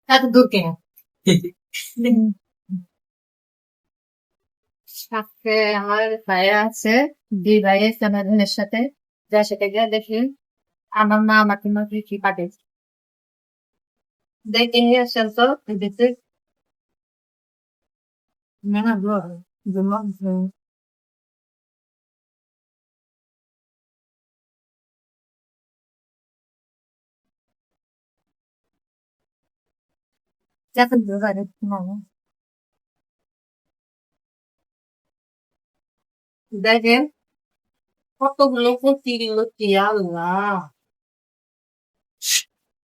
এত দূর কেন? সাথে আমার ভাইয়া আছে, দুই ভাই আছে আমার বোনের সাথে, যার সাথে গিয়ে দেখি আমার মা আমাকে নদী কি পাঠিয়েছে, দেখে নিয়ে আসেন তো দেখতে মনে হলো যাতে দোকানে দেখেন কতগুলো ফুটি লুচি, আল্লাহ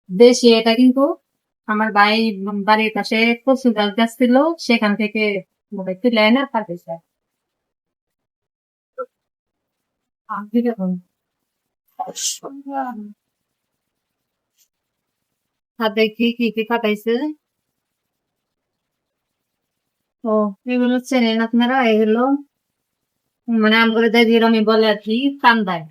দেশি। এটা কিন্তু আমার বাড়ির পাশে কচু গাছ ছিল, সেখান থেকে তুলে না পাঠিয়েছে। দেখুন হাতে কি কি কি পাঠাইছে। ও, এগুলো চেনেন আপনারা? এগুলো মানে আমগুলো দিয়ে আমি বলে আর কি কান্দায়।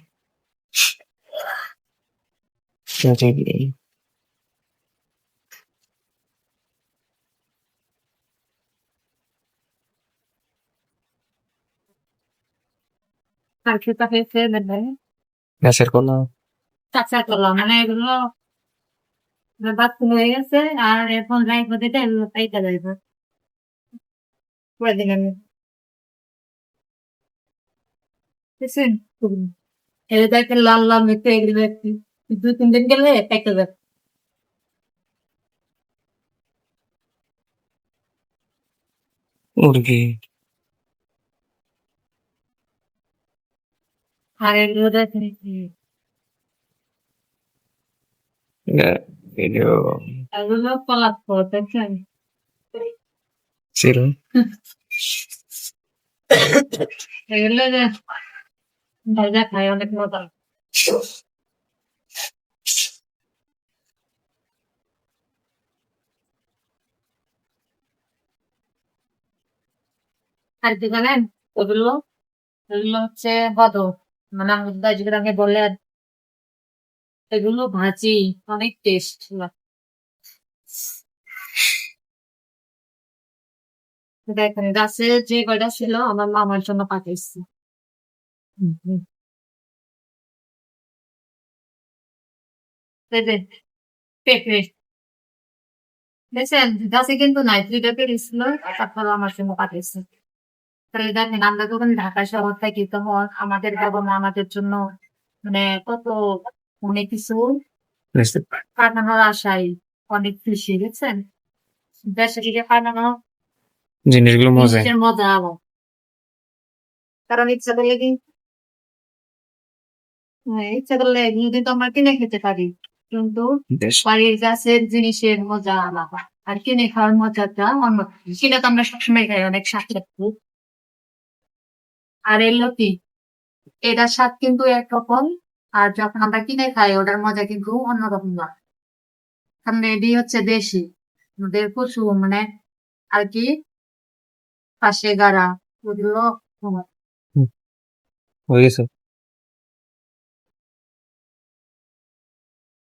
আর কি পাঠিয়েছে দেখবেন, গাছের কলা। কাঁচা কলা, মানে এগুলো বাচ্চা হয়ে গেছে আর এখন রাইখে দিতে এগুলো পাইতে যাইবে করে দিলাম। বুঝছেন? এটা দেখেন লাল লাল মিটে এগুলো একটু দুই তিন দিন গেলে পাইতে যাবে। মুরগি। আর এগুলো দেখেন ভিডিও এগুলো পলাশ ফল, দেখছেন? ছিল। এগুলো যে ভাজা খায় অনেক মজা। আর কি জানেন? ওগুলো এগুলো হচ্ছে বদর, মানে আমাদের দার্জিলিং বলে আর এগুলো ভাজি অনেক টেস্ট। দেখেন গাছে যে কয়টা ছিল আমার মামার জন্য পাঠাইছি। এই যে পেঁপে দেখছেন, গাছে কিন্তু নাই, দুইটা পেরেছিল, তারপর আমার জন্য পাঠাইছে। তাহলে দেখেন আমরা যখন ঢাকা শহর থাকি তখন আমাদের বাবা মা আমাদের জন্য মানে কত অনেক কিছু পাঠানোর আশায় অনেক খুশি, বুঝছেন? দেশে থেকে পাঠানো জিনিসগুলো মজা। জিনিসের মজা আলো, কারণ ইচ্ছা করলে ইচ্ছা করলে এগুলো কিন্তু আমরা কিনে খেতে পারি, কিন্তু দেশ। বাড়ির গাছের জিনিসের মজা আলাদা। আর কিনে খাওয়ার মজাটা অন্য। কিনে তো আমরা সবসময় খাই অনেক স্বাদ লাগতো। আর এলো কি, এটার স্বাদ কিন্তু একরকম, আর যখন আমরা কিনে খাই ওটার মজা কিন্তু অন্যরকম না। কারণ এটি হচ্ছে দেশি, আমাদের পশু মানে আর কি পাশে গাড়া ওগুলো হুম, হয়ে গেছে।